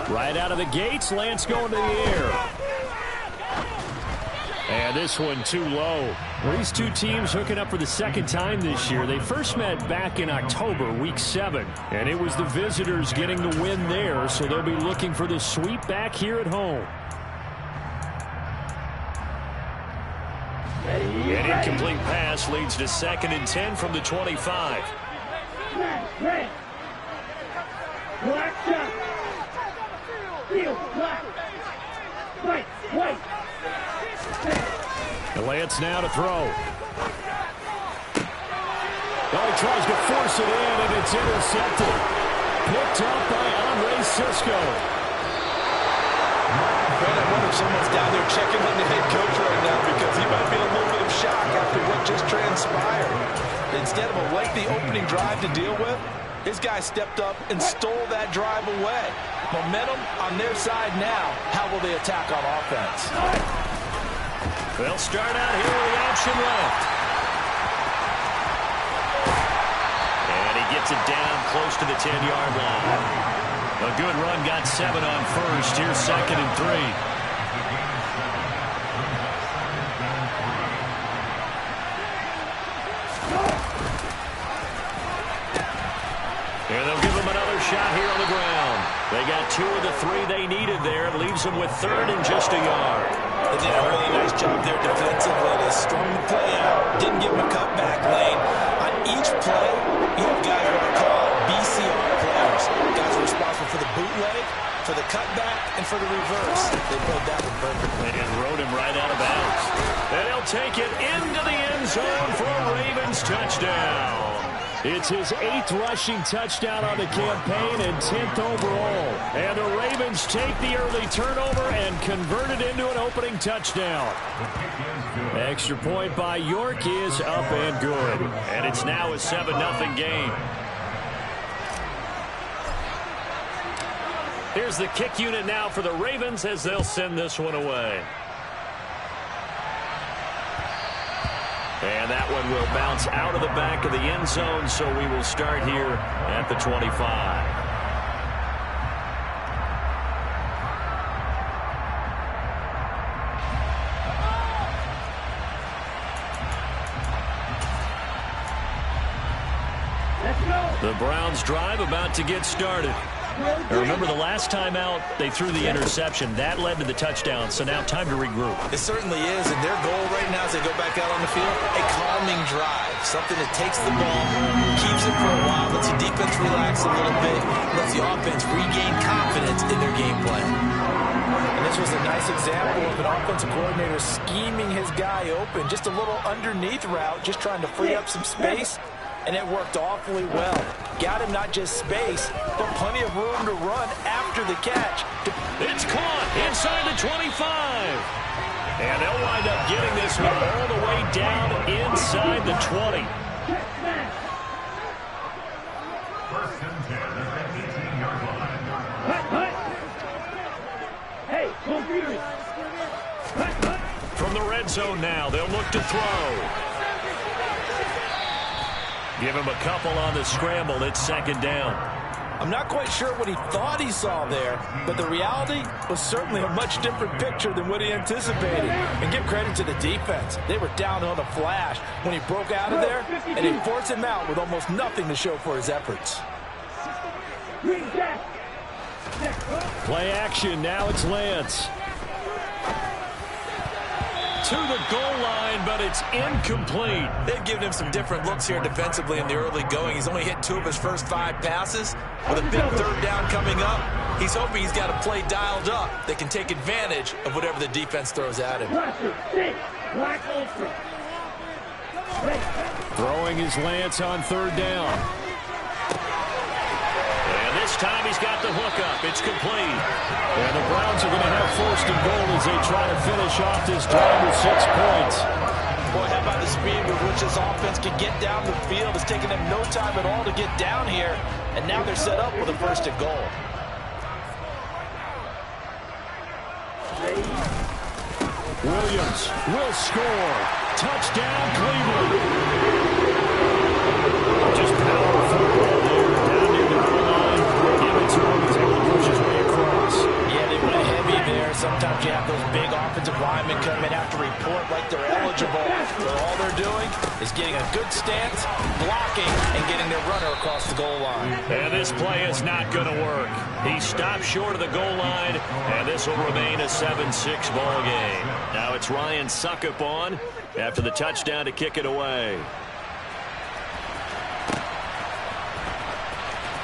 Right out of the gates, Lance going to the air. And this one too low. These two teams hooking up for the second time this year. They first met back in October, week 7. And it was the visitors getting the win there, so they'll be looking for the sweep back here at home. An incomplete pass leads to 2nd and 10 from the 25. And Lance now to throw. Oh, he tries to force it in, and it's intercepted. Picked up by Andre Cisco. Well, I wonder if someone's down there checking on the head coach right now because he might be in a little bit of shock after what just transpired. Instead of a lengthy opening drive to deal with, his guy stepped up and stole that drive away. Momentum on their side now. How will they attack on offense? They'll start out here with the option left. And he gets it down close to the 10-yard line. A good run, got 7 on first. Here's 2nd and 3. And they'll give him another shot here on the ground. They got 2 of the 3 they needed there. It leaves them with 3rd and just a yard. They did a really nice job there defensively. They strung the play out, didn't give him a cutback lane. On each play, you have guys what I call BCR players. Guys are responsible for the bootleg, for the cutback, and for the reverse. They played that one perfectly. And rode him right out of bounds. And he'll take it into the end zone for a Ravens touchdown. It's his 8th rushing touchdown on the campaign and 10th overall. And the Ravens take the early turnover and convert it into an opening touchdown. Extra point by York is up and good. And it's now a 7-0 game. Here's the kick unit now for the Ravens as they'll send this one away. And that one will bounce out of the back of the end zone, so we will start here at the 25. The Browns drive about to get started. Now remember, the last time out, they threw the interception. That led to the touchdown, so now time to regroup. It certainly is, and their goal right now as they go back out on the field, a calming drive. Something that takes the ball, keeps it for a while, lets the defense relax a little bit, lets the offense regain confidence in their game plan. And this was a nice example of an offensive coordinator scheming his guy open. Just a little underneath route, just trying to free up some space. And it worked awfully well. Got him not just space, but plenty of room to run after the catch. It's caught inside the 25. And they'll wind up getting this one all the way down inside the 20. First and 10 at the 18-yard line. From the red zone now, they'll look to throw. Give him a couple on the scramble. It's 2nd down. I'm not quite sure what he thought he saw there, but the reality was certainly a much different picture than what he anticipated. And give credit to the defense. They were down on a flash when he broke out of there, and they forced him out with almost nothing to show for his efforts. Play action. Now it's Lance. To the goal line, but it's incomplete. They've given him some different looks here defensively in the early going. He's only hit 2 of his first 5 passes. With a big 3rd down coming up, he's hoping he's got a play dialed up that can take advantage of whatever the defense throws at him. Throwing his Lance on 3rd down. And this time he's got the hookup. It's complete. And the Browns are going to have 1st and goal as they try to finish off this drive with 6 points. Boy, how about the speed with which this offense can get down the field? It's taken them no time at all to get down here. And now they're set up with a 1st and goal. Williams will score. Touchdown, Cleveland. Just power football there blocking and getting their runner across the goal line. And this play is not going to work. He stopped short of the goal line, and this will remain a 7-6 ball game. Now it's Ryan Suckup on after the touchdown to kick it away.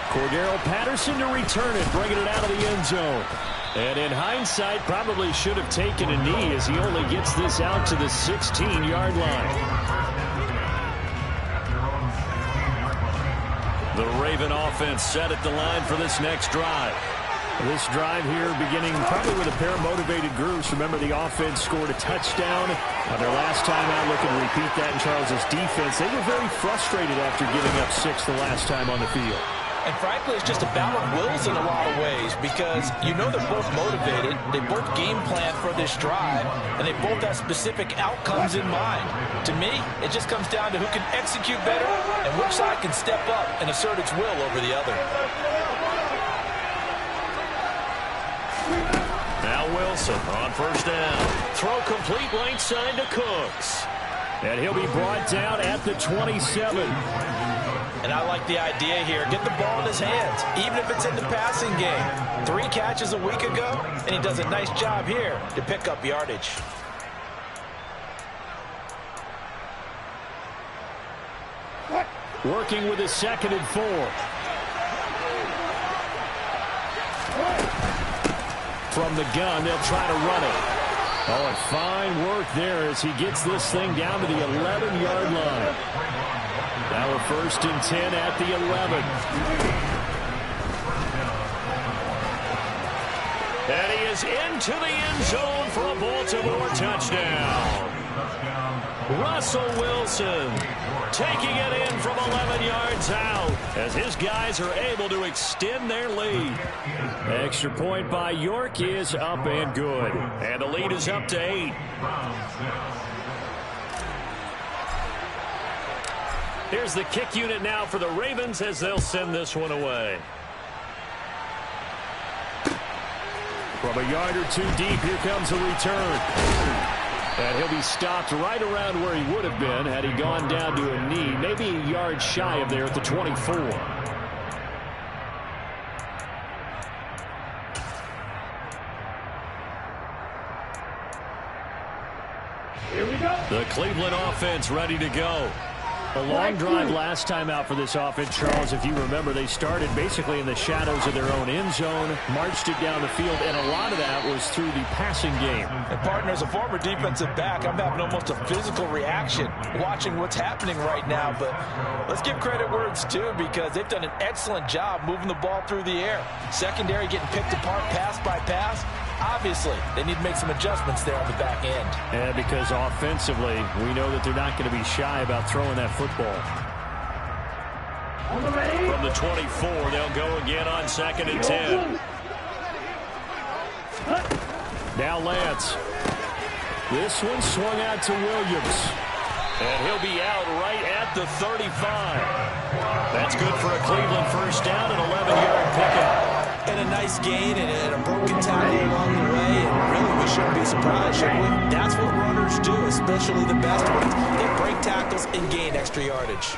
Cordero Patterson to return it, bringing it out of the end zone. And in hindsight, probably should have taken a knee as he only gets this out to the 16-yard line. The Raven offense set at the line for this next drive. This drive here beginning probably with a pair of motivated groups. Remember, the offense scored a touchdown on their last time out. Looking to repeat that in Charles's defense. They were very frustrated after giving up 6 the last time on the field. And frankly, it's just a battle of wills in a lot of ways because you know they're both motivated, they both game plan for this drive, and they both have specific outcomes in mind. To me, it just comes down to who can execute better and which side can step up and assert its will over the other. Now Wilson on first down. Throw complete right side to Cooks. And he'll be brought down at the 27. And I like the idea here. Get the ball in his hands, even if it's in the passing game. 3 catches a week ago, and he does a nice job here to pick up yardage. Working with a 2nd and 4. From the gun, they'll try to run it. Oh, and fine work there as he gets this thing down to the 11-yard line. Now a 1st and 10 at the 11. And he is into the end zone for a Baltimore touchdown. Russell Wilson taking it in from 11 yards out as his guys are able to extend their lead. Extra point by York is up and good. And the lead is up to 8. Here's the kick unit now for the Ravens as they'll send this one away. From a yard or 2 deep, here comes the return. And he'll be stopped right around where he would have been had he gone down to a knee, maybe a yard shy of there at the 24. Here we go. The Cleveland offense ready to go. A long drive last time out for this offense, Charles. If you remember, they started basically in the shadows of their own end zone, marched it down the field, and a lot of that was through the passing game. And partner, as a former defensive back, I'm having almost a physical reaction watching what's happening right now. But let's give credit where it's due because they've done an excellent job moving the ball through the air. Secondary getting picked apart pass by pass. Obviously, they need to make some adjustments there on the back end. And because offensively, we know that they're not going to be shy about throwing that football. From the 24, they'll go again on 2nd and 10. Now Lance. This one swung out to Williams. And he'll be out right at the 35. That's good for a Cleveland first down, an 11-yard pickup. And a nice gain and a broken tackle along the way. And really, we shouldn't be surprised, should we? That's what runners do, especially the best ones. They break tackles and gain extra yardage.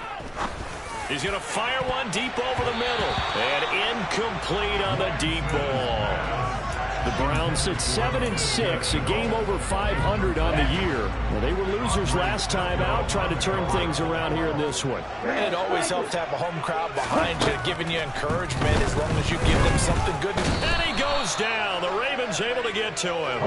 He's going to fire one deep over the middle. And incomplete on the deep ball. The Browns at 7-6, a game over 500 on the year. Well, they were losers last time out, trying to turn things around here in this one. And it always helps to have a home crowd behind you, giving you encouragement as long as you give them something good. And he goes down. The Ravens able to get to him.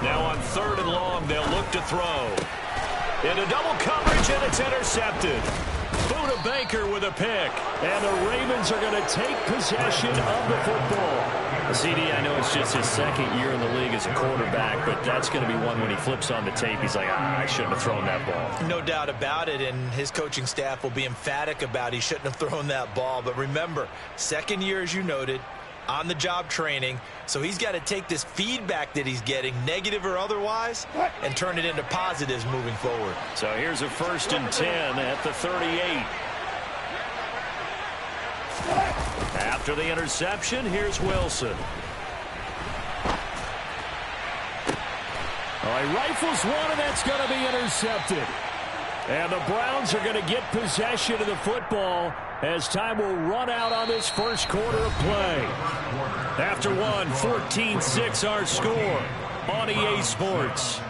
Now on 3rd and long, they'll look to throw. Into double coverage, and it's intercepted. Buda Baker with a pick. And the Ravens are going to take possession of the football. CD, I know it's just his 2nd year in the league as a quarterback, but that's going to be one when he flips on the tape. He's like, I shouldn't have thrown that ball. No doubt about it, and his coaching staff will be emphatic about he shouldn't have thrown that ball. But remember, 2nd year, as you noted, on-the-job training, so he's got to take this feedback that he's getting, negative or otherwise, and turn it into positives moving forward. So here's a 1st and 10 at the 38. After the interception, here's Wilson. He rifles one, and that's going to be intercepted. And the Browns are going to get possession of the football as time will run out on this first quarter of play. After one, 14-6 our score on EA Sports.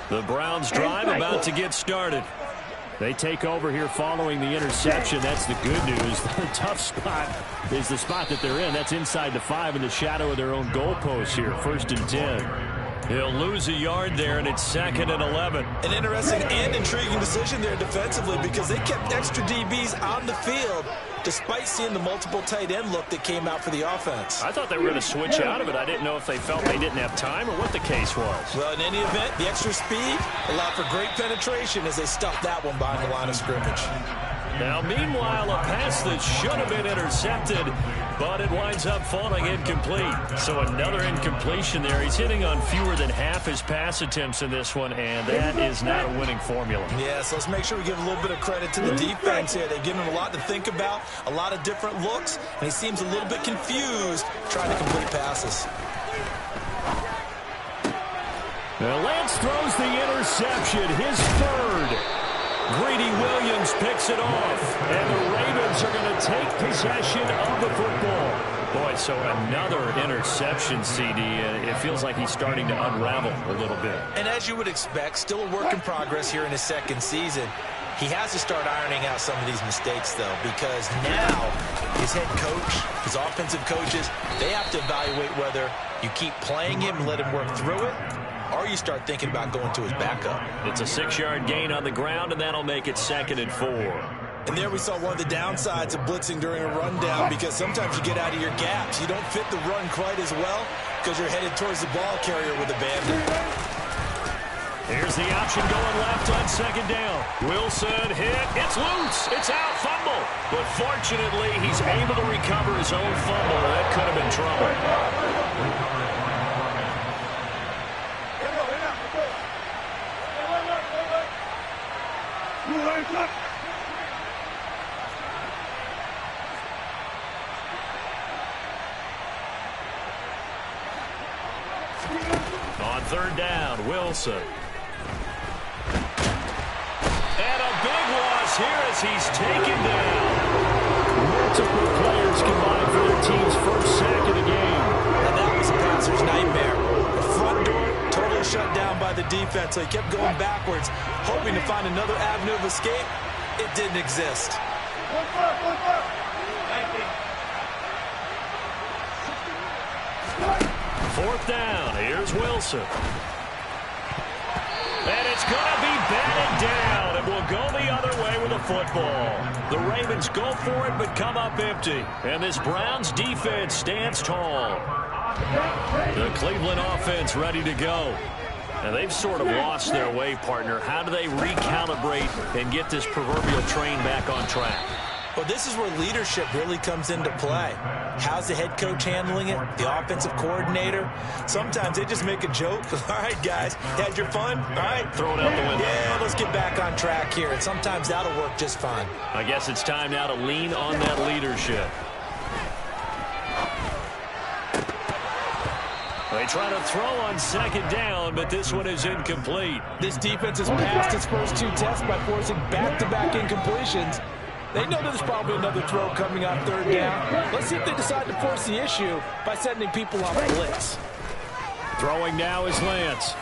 The Browns drive about to get started. They take over here following the interception. That's the good news. The tough spot is the spot that they're in. That's inside the 5 in the shadow of their own goalpost here. 1st and 10. He'll lose a yard there, and it's 2nd and 11. An interesting and intriguing decision there defensively because they kept extra DBs on the field despite seeing the multiple tight end look that came out for the offense. I thought they were going to switch out of it. I didn't know if they felt they didn't have time or what the case was. Well, in any event, the extra speed allowed for great penetration as they stuffed that one behind the line of scrimmage. Now, meanwhile, a pass that should have been intercepted, but it winds up falling incomplete. So another incompletion there. He's hitting on fewer than half his pass attempts in this one, and that is not a winning formula. Yeah, so let's make sure we give a little bit of credit to the defense here. They've given him a lot to think about, a lot of different looks, and he seems a little bit confused trying to complete passes. Now Lance throws the interception, his 3rd. Greedy Williams picks it off, and the Ravens are going to take possession of the football. Boy, so another interception, CD. It feels like he's starting to unravel a little bit. And as you would expect, still a work in progress here in his 2nd season. He has to start ironing out some of these mistakes, though, because now his head coach, his offensive coaches, they have to evaluate whether you keep playing him and let him work through it, or you start thinking about going to his backup. It's a 6-yard gain on the ground, and that'll make it 2nd and 4. And there we saw one of the downsides of blitzing during a rundown because sometimes you get out of your gaps. You don't fit the run quite as well because you're headed towards the ball carrier with a bandit. Here's the option going left on 2nd down. Wilson hit. It's loose. It's out. Fumble. But fortunately, he's able to recover his own fumble. That could have been trouble. On 3rd down, Wilson. And a big loss here as he's taken down. Multiple players combined for their team's 1st sack of the game. And that was a passer's nightmare. The front door totally shut down by the defense, so he kept going backwards, hoping to find another avenue of escape. It didn't exist. 4th down. Here's Wilson. And it's going to be batted down. It will go the other way with the football. The Ravens go for it but come up empty. And this Browns defense stands tall. The Cleveland offense ready to go. And they've sort of lost their way, partner. How do they recalibrate and get this proverbial train back on track? Well, this is where leadership really comes into play. How's the head coach handling it? The offensive coordinator? Sometimes they just make a joke. All right, guys, had your fun? All right. Throw it out the window. Yeah, let's get back on track here. And sometimes that'll work just fine. I guess it's time now to lean on that leadership. They try to throw on 2nd down, but this one is incomplete. This defense has passed its first 2 tests by forcing back-to-back incompletions. They know there's probably another throw coming on 3rd down. Let's see if they decide to force the issue by sending people on blitz. Throwing now is Lance.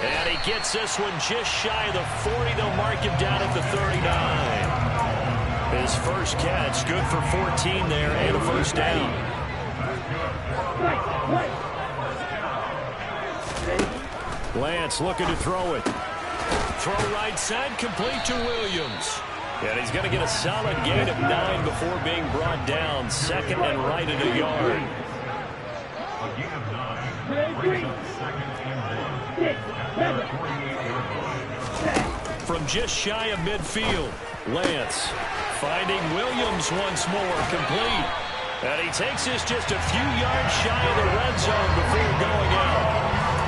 And he gets this one just shy of the 40. They'll mark him down at the 39. His first catch, good for 14 there and a 1st down. Lance looking to throw it. Throw right side, complete to Williams. And he's going to get a solid gain of 9 before being brought down. 2nd and right at a yard. From just shy of midfield, Lance finding Williams once more, complete. And he takes this just a few yards shy of the red zone before going out.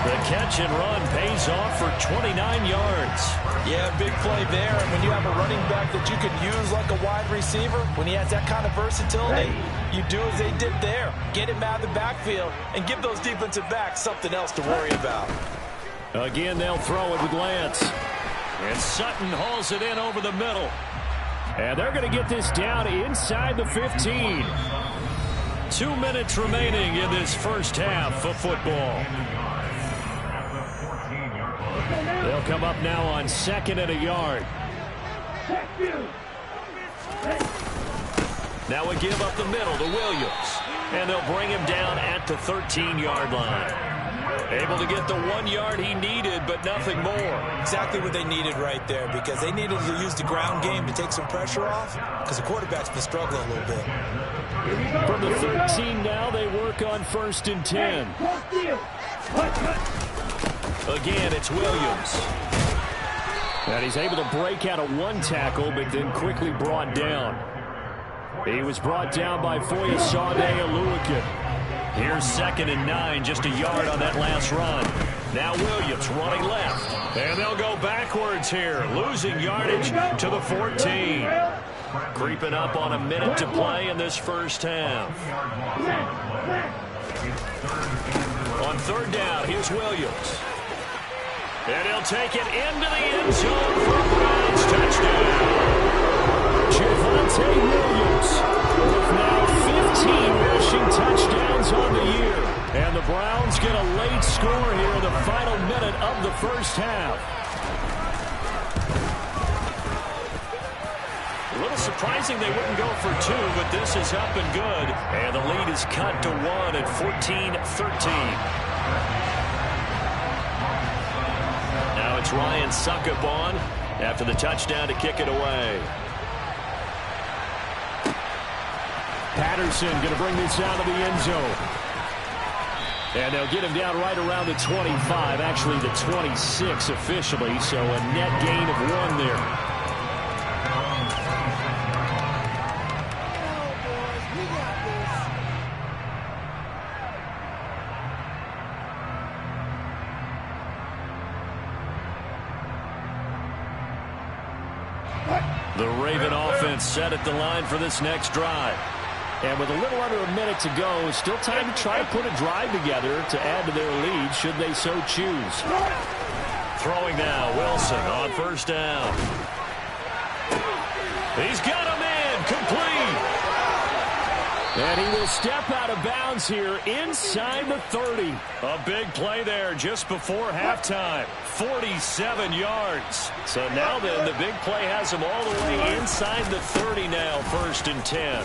The catch and run pays off for 29 yards. Yeah, big play there. And when you have a running back that you can use like a wide receiver, when he has that kind of versatility, you do as they did there. Get him out of the backfield and give those defensive backs something else to worry about. Again, they'll throw it with Lance. And Sutton hauls it in over the middle. And they're going to get this down inside the 15. 2 minutes remaining in this first half of football. They'll come up now on 2nd and a yard. Now we give up the middle to Williams. And they'll bring him down at the 13-yard line. Able to get the 1 yard he needed, but nothing more. Exactly what they needed right there, because they needed to use the ground game to take some pressure off, because the quarterback's been struggling a little bit. From the 13 now, they work on 1st and 10. Again, it's Williams. And he's able to break out of 1 tackle, but then quickly brought down. He was brought down by Foyesade Aluakin. Here's 2nd and 9, just a yard on that last run. Now Williams running left. And they'll go backwards here, losing yardage to the 14. Creeping up on a minute to play in this first half. On 3rd down, here's Williams. And he'll take it into the end zone for a Browns touchdown. Javonte Williams with now 15 rushing touchdowns on the year. And the Browns get a late score here in the final minute of the first half. A little surprising they wouldn't go for 2, but this is up and good. And the lead is cut to 1 at 14-13. Now it's Ryan Suckup on after the touchdown to kick it away. Patterson going to bring this out of the end zone. And they'll get him down right around the 25, actually the 26 officially, so a net gain of 1 there. The Raven offense set at the line for this next drive. And with a little under a minute to go, still time to try to put a drive together to add to their lead should they so choose. Throwing now, Wilson on 1st down. He's got him in, complete. And he will step out of bounds here inside the 30. A big play there just before halftime. 47 yards. So now then, the big play has him all the way inside the 30 now, 1st and 10.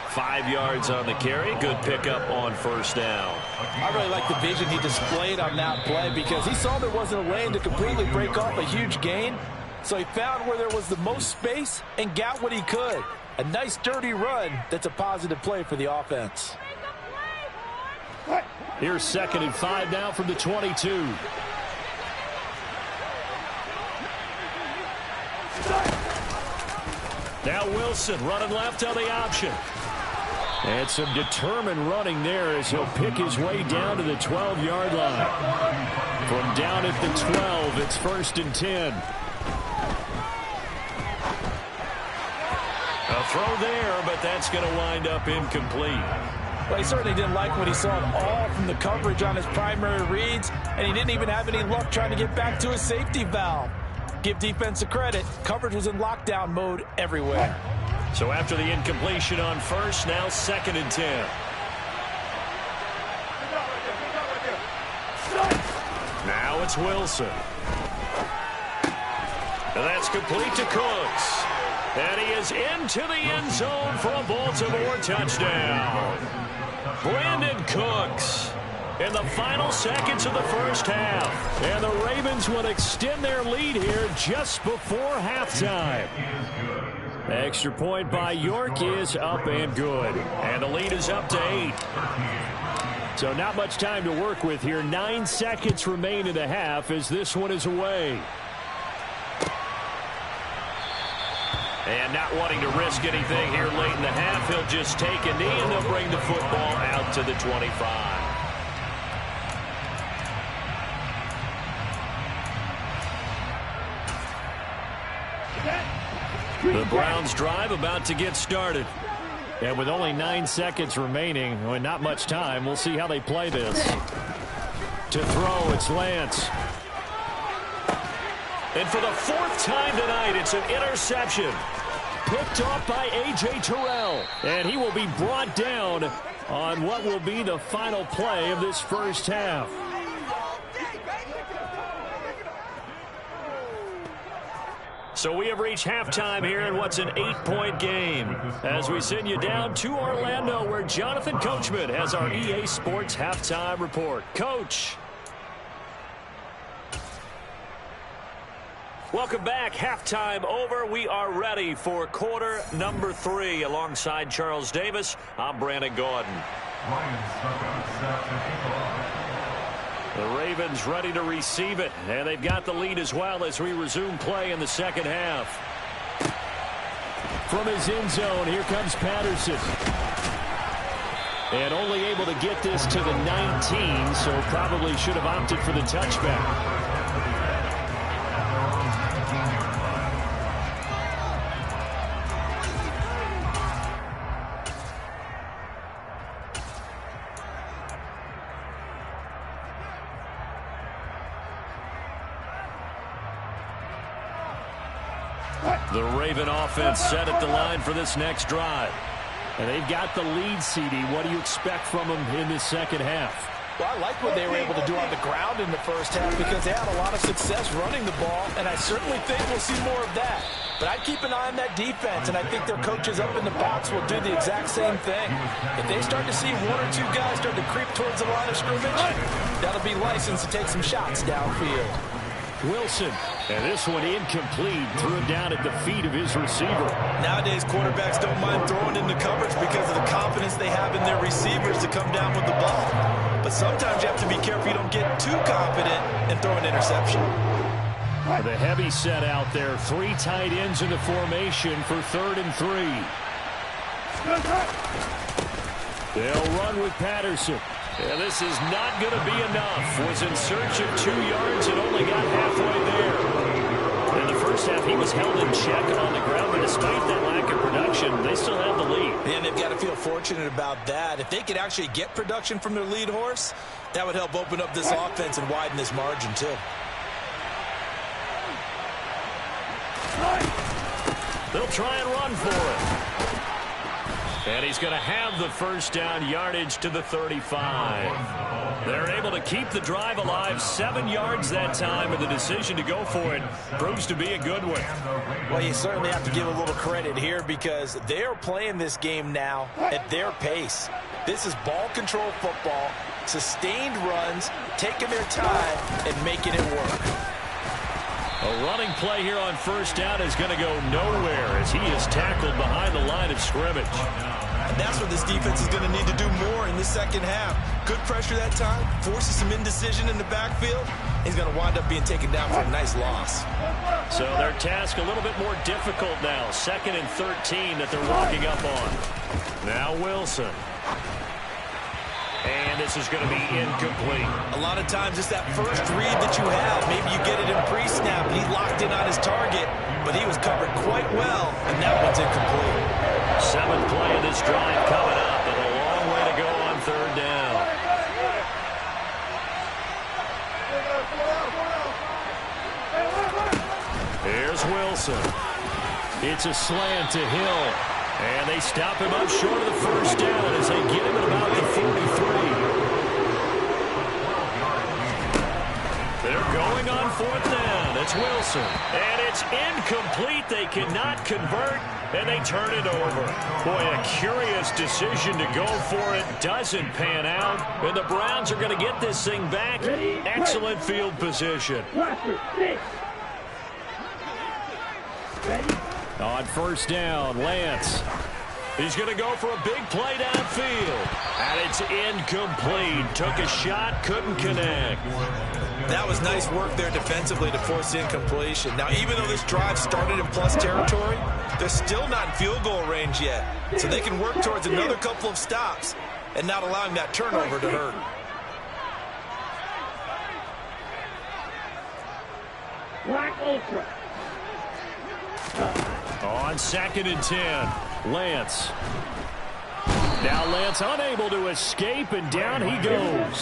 5 yards on the carry. Good pickup on 1st down. I really like the vision he displayed on that play because he saw there wasn't a lane to completely break off a huge gain. So he found where there was the most space and got what he could. A nice, dirty run that's a positive play for the offense. Here's 2nd and 5 now from the 22. Now Wilson running left on the option. And some determined running there as he'll pick his way down to the 12-yard line. From down at the 12, it's 1st and 10. A throw there, but that's going to wind up incomplete. Well, he certainly didn't like what he saw at all from the coverage on his primary reads, and he didn't even have any luck trying to get back to his safety valve. Give defense a credit. Coverage was in lockdown mode everywhere. So after the incompletion on 1st, now 2nd and 10. Now it's Wilson. And that's complete to Cooks. And he is into the end zone for a Baltimore touchdown. Brandon Cooks in the final seconds of the first half. And the Ravens will extend their lead here just before halftime. Extra point by York is up and good. And the lead is up to 8. So not much time to work with here. 9 seconds remain in the half as this one is away. And not wanting to risk anything here late in the half, he'll just take a knee and they'll bring the football out to the 25. The Browns drive about to get started. And with only 9 seconds remaining, and not much time, we'll see how they play this. To throw, it's Lance. And for the 4th time tonight, it's an interception. Picked off by A.J. Terrell. And he will be brought down on what will be the final play of this first half. So we have reached halftime here in what's an 8-point game. As we send you down to Orlando, where Jonathan Coachman has our EA Sports halftime report. Coach. Welcome back. Halftime over. We are ready for quarter number 3. Alongside Charles Davis, I'm Brandon Gordon. The Ravens ready to receive it, and they've got the lead as well as we resume play in the second half. From his end zone, here comes Patterson. And only able to get this to the 19, so probably should have opted for the touchback. The Raven offense set at the line for this next drive. And they've got the lead, CD. What do you expect from them in this second half? Well, I like what they were able to do on the ground in the first half because they had a lot of success running the ball, and I certainly think we'll see more of that. But I'd keep an eye on that defense, and I think their coaches up in the box will do the exact same thing. If they start to see 1 or 2 guys start to creep towards the line of scrimmage, that'll be license to take some shots downfield. Wilson, and this one incomplete, threw it down at the feet of his receiver. Nowadays, quarterbacks don't mind throwing into coverage because of the confidence they have in their receivers to come down with the ball. But sometimes you have to be careful you don't get too confident and throw an interception. The heavy set out there, 3 tight ends in the formation for 3rd and 3. They'll run with Patterson. Yeah, this is not going to be enough. Was in search of 2 yards and only got halfway there. In the first half, he was held in check on the ground, but despite that lack of production, they still have the lead. And they've got to feel fortunate about that. If they could actually get production from their lead horse, that would help open up this offense and widen this margin, too. They'll try and run for it. And he's going to have the first down yardage to the 35. They're able to keep the drive alive, 7 yards that time, and the decision to go for it proves to be a good one. Well, you certainly have to give a little credit here because they're playing this game now at their pace. This is ball control football, sustained runs, taking their time, and making it work. A running play here on first down is going to go nowhere as he is tackled behind the line of scrimmage. And that's what this defense is going to need to do more in the second half. Good pressure that time, forces some indecision in the backfield. He's going to wind up being taken down for a nice loss. So their task a little bit more difficult now. 2nd and 13 that they're walking up on. Now Wilson. And this is going to be incomplete. A lot of times it's that first read that you have. Maybe you get it in pre-snap and he locked in on his target, but he was covered quite well, and that one's incomplete. 7th play of this drive coming up, and a long way to go on 3rd down. Here's Wilson. It's a slant to Hill. And they stop him up short of the first down as they get him at about the 43. They're going on 4th down. It's Wilson. And it's incomplete. They cannot convert, and they turn it over. Boy, a curious decision to go for it. Doesn't pan out. And the Browns are going to get this thing back. Excellent field position. On first down, Lance. He's going to go for a big play downfield. And it's incomplete. Took a shot, couldn't connect. That was nice work there defensively to force incompletion. Now, even though this drive started in plus territory, they're still not in field goal range yet. So they can work towards another couple of stops and not allowing that turnover to hurt. Black apron. On 2nd and 10, Lance. Now Lance unable to escape, and down he goes.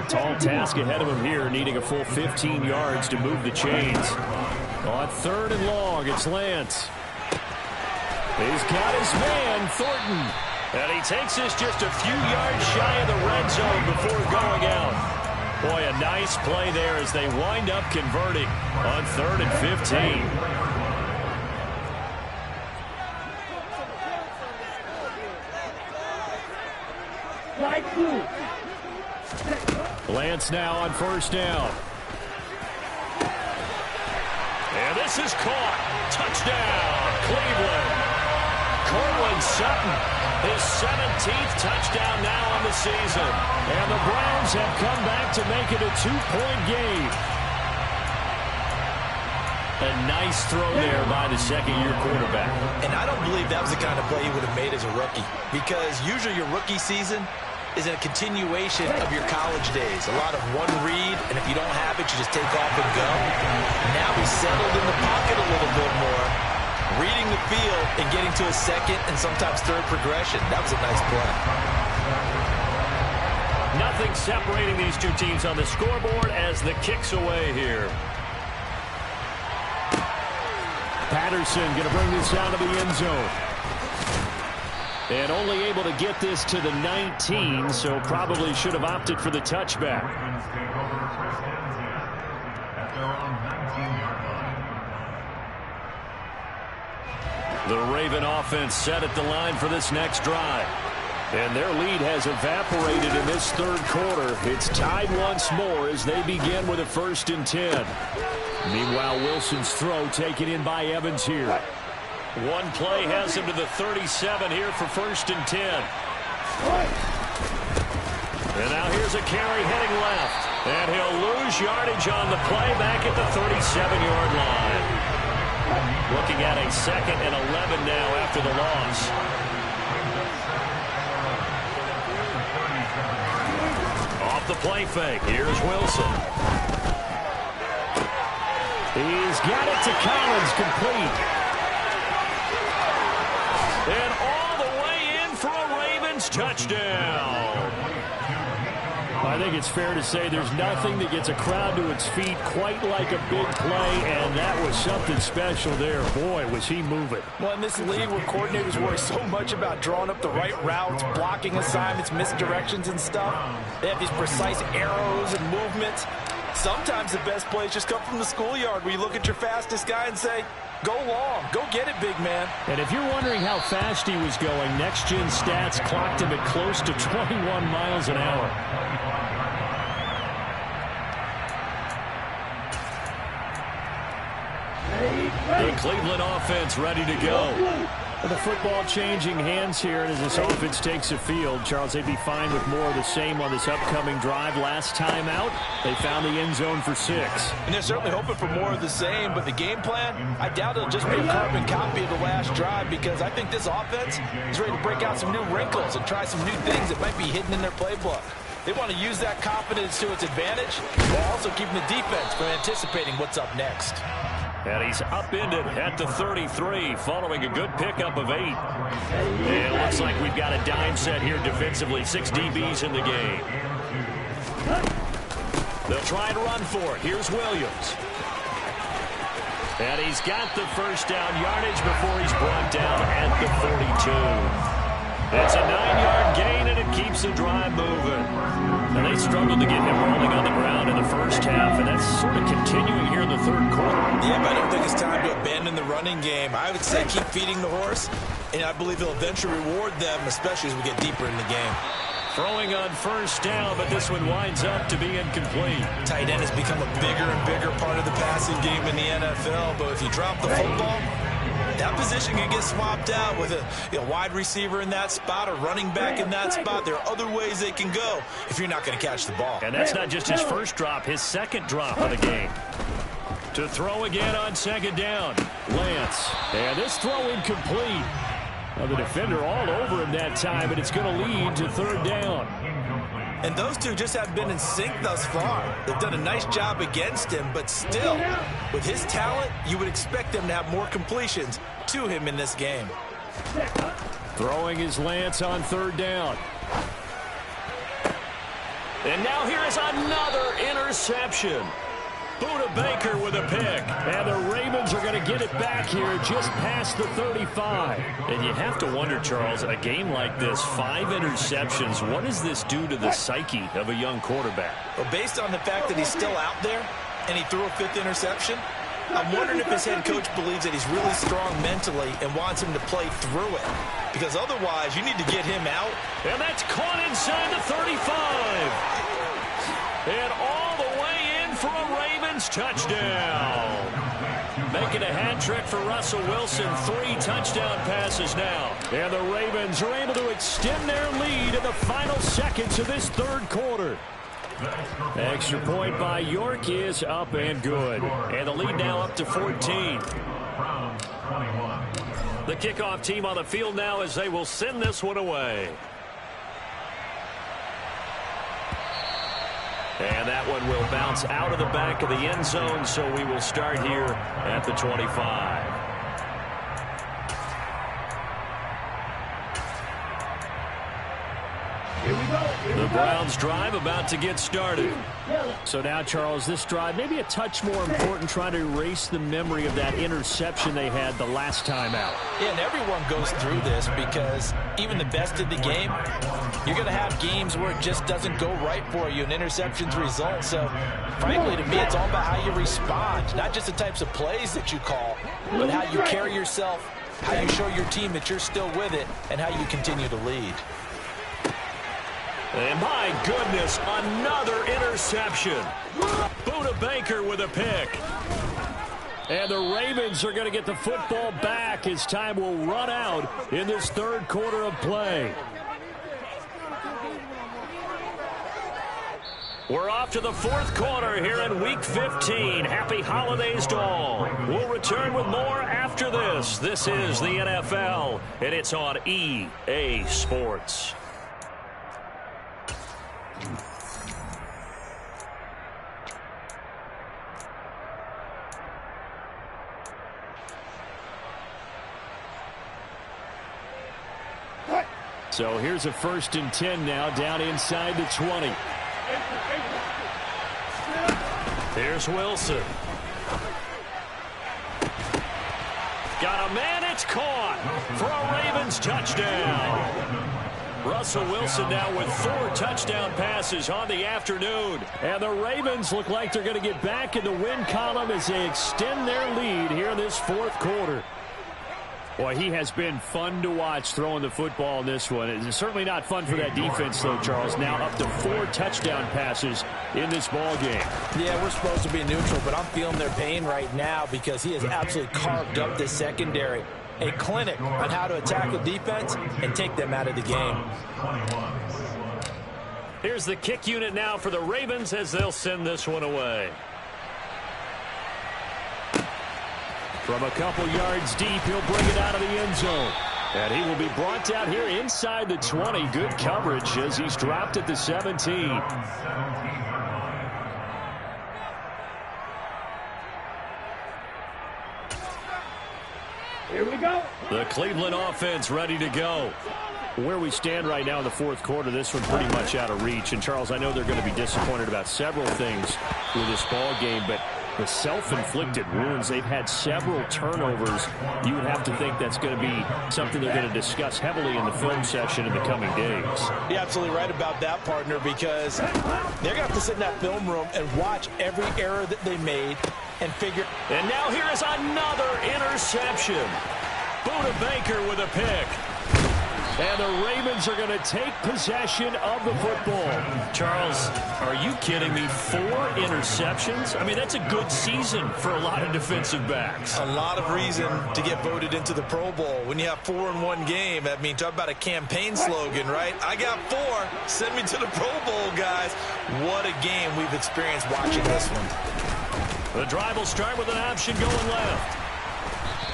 Tall task ahead of him here, needing a full 15 yards to move the chains. On 3rd and long, it's Lance. He's got his man, Thornton. And he takes this just a few yards shy of the red zone before going out. Boy, a nice play there as they wind up converting on 3rd and 15. Lance now on 1st down. And this is caught. Touchdown, Cleveland. Cortland Sutton, his 17th touchdown now on the season. And the Browns have come back to make it a 2-point game. A nice throw there by the second-year quarterback. And I don't believe that was the kind of play he would have made as a rookie, because usually your rookie season is a continuation of your college days. A lot of one read, and if you don't have it, you just take off and go. Now he's settled in the pocket a little bit more, reading the field and getting to a second and sometimes third progression. That was a nice play. Nothing separating these two teams on the scoreboard as the kick's away here. Patterson going to bring this out of the end zone. And only able to get this to the 19, so probably should have opted for the touchback. The Raven offense set at the line for this next drive. And their lead has evaporated in this 3rd quarter. It's tied once more as they begin with a 1st and 10. Meanwhile, Wilson's throw taken in by Evans here. One play has him to the 37 here for 1st and 10. And now here's a carry heading left. And he'll lose yardage on the play back at the 37-yard line. Looking at a 2nd and 11 now after the loss. Off the play fake. Here's Wilson. He's got it to Collins, complete. And all the way in for a Ravens touchdown. I think it's fair to say there's nothing that gets a crowd to its feet quite like a big play, and that was something special there. Boy, was he moving. Well, in this league where coordinators worry so much about drawing up the right routes, blocking assignments, misdirections and stuff, they have these precise arrows and movements. Sometimes the best plays just come from the schoolyard where you look at your fastest guy and say, go long, go get it, big man. And if you're wondering how fast he was going, next-gen stats clocked him at close to 21 miles an hour. The Cleveland offense ready to go. The football changing hands here as this offense takes the field. Charles, they'd be fine with more of the same on this upcoming drive. Last time out, they found the end zone for 6. And they're certainly hoping for more of the same, but the game plan, I doubt it'll just be a carbon copy of the last drive, because I think this offense is ready to break out some new wrinkles and try some new things that might be hidden in their playbook. They want to use that confidence to its advantage while also keeping the defense from anticipating what's up next. And he's upended at the 33 following a good pickup of 8. And it looks like we've got a dime set here defensively. 6 DBs in the game. They'll try and run for it. Here's Williams. And he's got the 1st down yardage before he's brought down at the 42. It's a 9-yard gain, and it keeps the drive moving. And they struggled to get him rolling on the ground in the first half, and that's sort of continuing here in the 3rd quarter. Yeah, but I don't think it's time to abandon the running game. I would say keep feeding the horse, and I believe he'll eventually reward them, especially as we get deeper in the game. Throwing on 1st down, but this one winds up to be incomplete. Tight end has become a bigger and bigger part of the passing game in the NFL, but if you drop the football, that position can get swapped out with a wide receiver in that spot or running back in that spot. There are other ways they can go if you're not going to catch the ball. And that's not just his first drop, his 2nd drop of the game. To throw again on 2nd down, Lance. And this throw incomplete. Well, the defender all over him that time, but it's going to lead to 3rd down. And those two just haven't been in sync thus far. They've done a nice job against him, but still, with his talent, you would expect them to have more completions to him in this game. Throwing his lance on third down. And now here is another interception. Buda Baker with a pick. And the Ravens are going to get it back here just past the 35. And you have to wonder, Charles, in a game like this, 5 interceptions, what does this do to the psyche of a young quarterback? Well, based on the fact that he's still out there and he threw a 5th interception, I'm wondering if his head coach believes that he's really strong mentally and wants him to play through it. Because otherwise, you need to get him out. And that's caught inside the 35. And all the way in for a Ravens touchdown. Making a hat trick for Russell Wilson. 3 touchdown passes now. And the Ravens are able to extend their lead in the final seconds of this third quarter. Extra point by York is up and good. And the lead now up to 14. The kickoff team on the field now as they will send this one away. And that one will bounce out of the back of the end zone, so we will start here at the 25. The Browns drive about to get started. So now, Charles, this drive maybe a touch more important, trying to erase the memory of that interception they had the last time out. Yeah, and everyone goes through this because even the best in the game, you're going to have games where it just doesn't go right for you, and interceptions result. So, frankly, to me, it's all about how you respond, not just the types of plays that you call, but how you carry yourself, how you show your team that you're still with it, and how you continue to lead. And my goodness, another interception. Buda Baker with a pick. And the Ravens are going to get the football back as time will run out in this third quarter of play. We're off to the fourth quarter here in Week 15. Happy holidays to all. We'll return with more after this. This is the NFL, and it's on EA Sports. So here's a 1st and 10 now, down inside the 20. Here's Wilson. Got a man, it's caught for a Ravens touchdown. Russell Wilson now with 4 touchdown passes on the afternoon. And the Ravens look like they're going to get back in the win column as they extend their lead here in this fourth quarter. Boy, he has been fun to watch throwing the football in this one. It's certainly not fun for that defense, though, Charles. Now up to 4 touchdown passes in this ball game. Yeah, we're supposed to be neutral, but I'm feeling their pain right now because he has absolutely carved up the secondary. A clinic on how to attack the defense and take them out of the game. Here's the kick unit now for the Ravens as they'll send this one away. From a couple yards deep, he'll bring it out of the end zone. And he will be brought down here inside the 20. Good coverage as he's dropped at the 17. Here we go. The Cleveland offense ready to go. Where we stand right now in the fourth quarter, this one pretty much out of reach. And, Charles, I know they're going to be disappointed about several things with this ball game, but the self-inflicted wounds, they've had several turnovers. You would have to think that's going to be something they're going to discuss heavily in the film session in the coming days. You're absolutely right about that, partner, because they're going to have to sit in that film room and watch every error that they made and figure. And now here is another interception. Buda Baker with a pick. And the Ravens are going to take possession of the football. Charles, are you kidding me? 4 interceptions? I mean, that's a good season for a lot of defensive backs. A lot of reason to get voted into the Pro Bowl. When you have 4 in one game, I mean, talk about a campaign slogan, right? I got 4. Send me to the Pro Bowl, guys. What a game we've experienced watching this one. The drive will start with an option going left.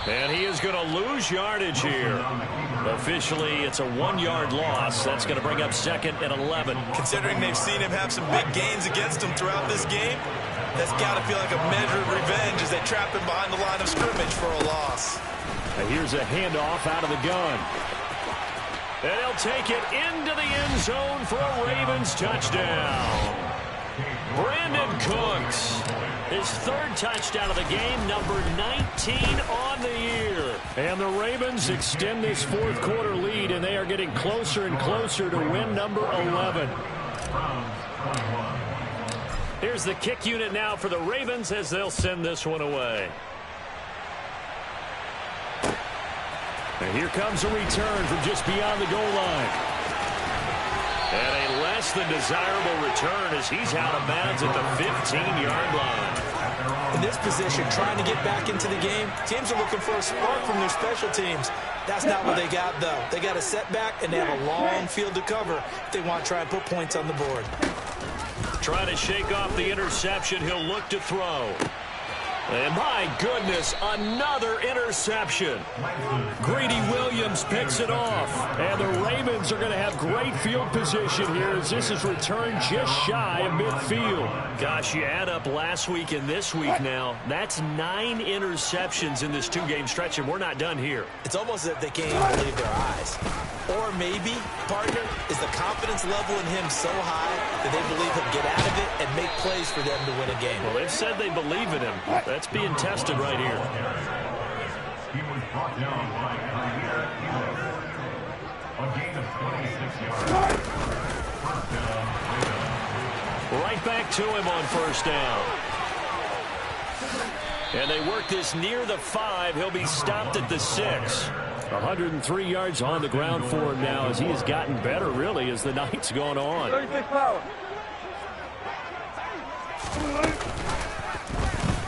And he is going to lose yardage here. Officially, it's a 1-yard loss. That's going to bring up 2nd and 11. Considering they've seen him have some big gains against him throughout this game, that's got to feel like a measure of revenge as they trap him behind the line of scrimmage for a loss. And here's a handoff out of the gun. And he'll take it into the end zone for a Ravens touchdown. Brandon Cooks, his 3rd touchdown of the game, number 19 on the year. And the Ravens extend this 4th quarter lead, and they are getting closer and closer to win number 11. Here's the kick unit now for the Ravens as they'll send this one away. And here comes a return from just beyond the goal line. And a less than desirable return as he's out of bounds at the 15-yard line. In this position, trying to get back into the game, teams are looking for a spark from their special teams. That's not what they got, though. They got a setback, and they have a long field to cover if they want to try and put points on the board. Trying to shake off the interception. He'll look to throw. And my goodness, another interception. Greedy Williams picks it off. And the Ravens are going to have great field position here as this is returned just shy of midfield. Gosh, you add up last week and this week now. That's 9 interceptions in this 2-game stretch, and we're not done here. It's almost as if they can't even believe their eyes. Or maybe, partner, is the confidence level in him so high that they believe he'll get out of it and make plays for them to win a game. Well, they've said they believe in him. That's being tested right here. He was brought down by KIDD. A gain of 26 yards. First down, Ravens. Right back to him on 1st down. And they work this near the 5. He'll be stopped at the 6. 103 yards on the ground for him now as he has gotten better, really, as the night's gone on. 36 power.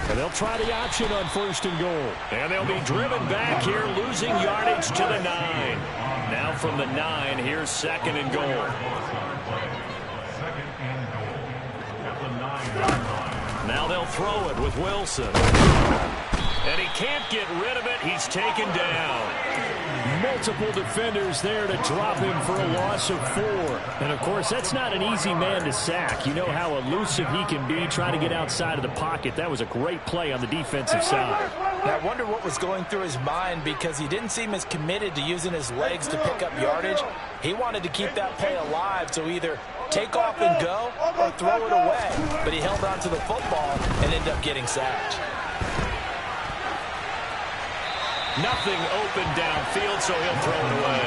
And they'll try the option on 1st and goal. And they'll be driven back here, losing yardage to the 9. Now from the 9, here's 2nd and goal. 2nd and goal. At the 9-yard line. Now they'll throw it with Wilson. And he can't get rid of it. He's taken down. Multiple defenders there to drop him for a loss of 4. And, of course, that's not an easy man to sack. You know how elusive he can be trying to get outside of the pocket. That was a great play on the defensive side. I wonder what was going through his mind because he didn't seem as committed to using his legs to pick up yardage. He wanted to keep that play alive, so either take off and go or throw it away. But he held on to the football and ended up getting sacked. Nothing open downfield, so he'll throw it away.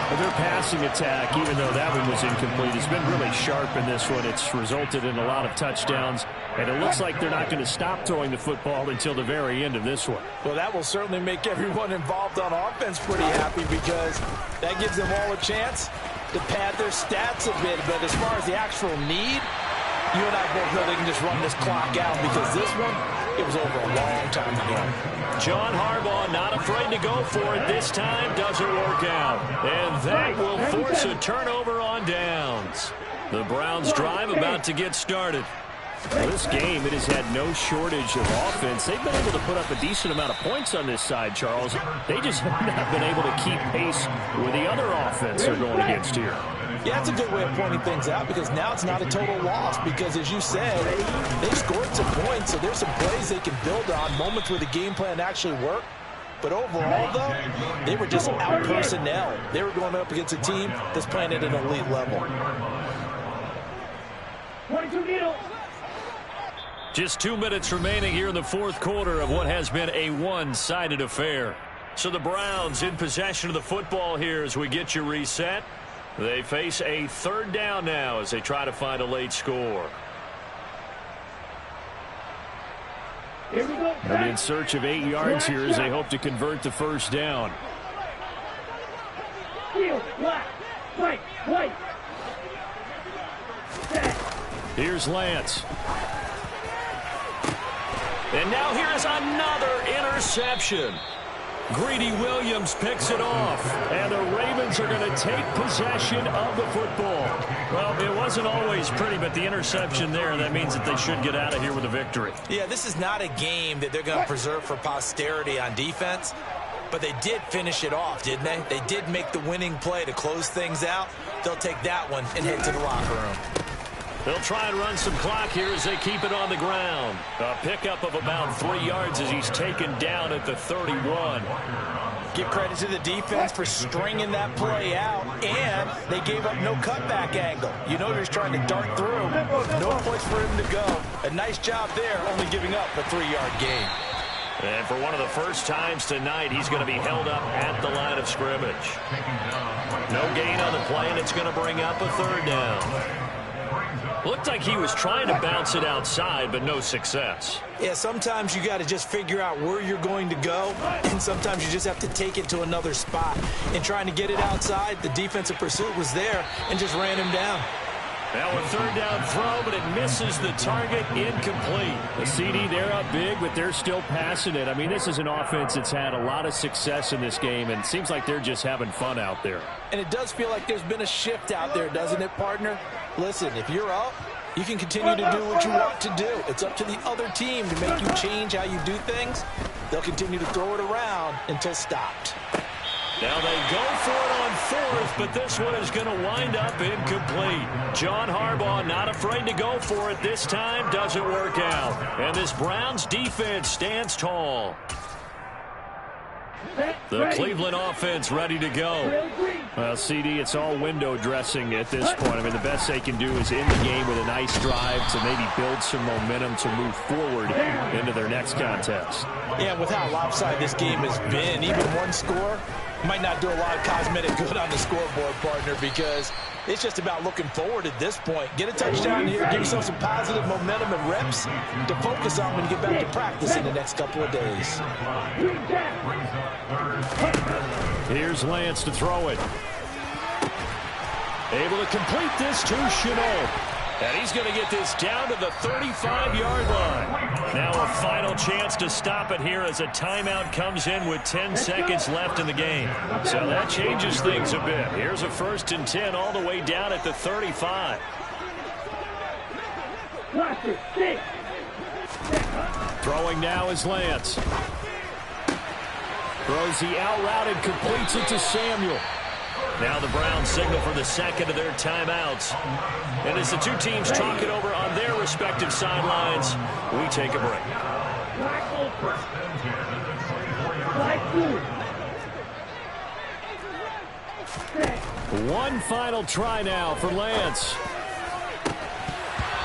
Well, their passing attack, even though that one was incomplete, has been really sharp in this one. It's resulted in a lot of touchdowns, and it looks like they're not going to stop throwing the football until the very end of this one. Well, that will certainly make everyone involved on offense pretty happy because that gives them all a chance to pad their stats a bit. But as far as the actual need, you and I both know they can just run this clock out because this one, it was over a long time ago. John Harbaugh not afraid to go for it this time. Doesn't work out. And that will force a turnover on downs. The Browns drive about to get started. This game, it has had no shortage of offense. They've been able to put up a decent amount of points on this side, Charles. They just have not been able to keep pace with the other offense they're going against here. Yeah, that's a good way of pointing things out because now it's not a total loss because, as you said, they scored some points, so there's some plays they can build on, moments where the game plan actually worked. But overall, though, they were just out-personnel. They were going up against a team that's playing at an elite level. 22 needles. Just 2 minutes remaining here in the 4th quarter of what has been a one-sided affair. So the Browns in possession of the football here as we get you reset. They face a 3rd down now as they try to find a late score. Here we go. They'll be in search of 8 yards here as they hope to convert the 1st down. Heel, black, white. Here's Lance. And now here's another interception. Greedy Williams picks it off, and the Ravens are going to take possession of the football. Well, it wasn't always pretty, but the interception there, that means that they should get out of here with a victory. Yeah, this is not a game that they're going to preserve for posterity on defense, but they did finish it off, didn't they? They did make the winning play to close things out. They'll take that one and head to the locker room. They'll try and run some clock here as they keep it on the ground. A pickup of about 3 yards as he's taken down at the 31. Give credit to the defense for stringing that play out, and they gave up no cutback angle. You know they're trying to dart through. No place for him to go. A nice job there, only giving up a 3-yard gain. And for one of the first times tonight, he's going to be held up at the line of scrimmage. No gain on the play, and it's going to bring up a third down. Looked like he was trying to bounce it outside, but no success. Yeah, sometimes you got to just figure out where you're going to go, and sometimes you just have to take it to another spot. In trying to get it outside, the defensive pursuit was there and just ran him down. Now a third down throw, but it misses the target, incomplete. The CD, they're up big, but they're still passing it. I mean, this is an offense that's had a lot of success in this game, and it seems like they're just having fun out there. And it does feel like there's been a shift out there, doesn't it, partner? Listen, if you're up, you can continue to do what you want to do. It's up to the other team to make you change how you do things. They'll continue to throw it around until stopped. Now they go for it on fourth, but this one is going to wind up incomplete. John Harbaugh not afraid to go for it this time. Doesn't work out. And this Browns defense stands tall. The Cleveland offense ready to go. Well, CD, it's all window dressing at this point. I mean, the best they can do is end the game with a nice drive to maybe build some momentum to move forward into their next contest. Yeah, with how lopsided this game has been, even one score might not do a lot of cosmetic good on the scoreboard, partner, because it's just about looking forward at this point. Get a touchdown here, give yourself some positive momentum and reps to focus on when you get back to practice in the next couple of days. Here's Lance to throw it. Able to complete this to Chenault. And he's going to get this down to the 35-yard line. Now a final chance to stop it here as a timeout comes in with 10 seconds left in the game. So that changes things a bit. Here's a 1st and 10 all the way down at the 35. Throwing now is Lance. Throws the out route and completes it to Samuel. Now the Browns signal for the second of their timeouts. And as the two teams talk it over on their respective sidelines, we take a break. One final try now for Lance.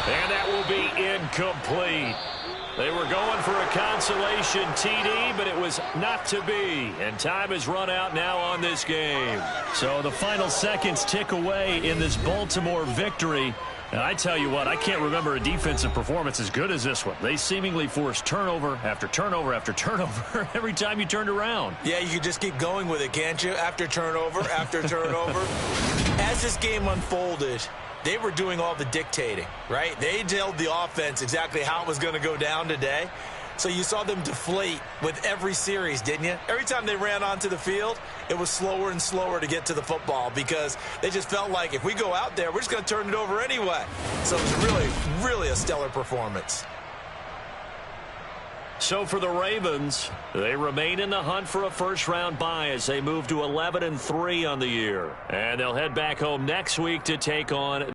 And that will be incomplete. They were going for a consolation TD, but it was not to be. And time has run out now on this game. So the final seconds tick away in this Baltimore victory. And I tell you what, I can't remember a defensive performance as good as this one. They seemingly forced turnover after turnover after turnover every time you turned around. Yeah, you can just keep going with it, can't you? After turnover, after turnover. As this game unfolded, they were doing all the dictating, right? They told the offense exactly how it was going to go down today. So you saw them deflate with every series, didn't you? Every time they ran onto the field, it was slower and slower to get to the football because they just felt like if we go out there, we're just going to turn it over anyway. So it was really, really a stellar performance. So for the Ravens, they remain in the hunt for a first-round bye as they move to 11-3 on the year. And they'll head back home next week to take on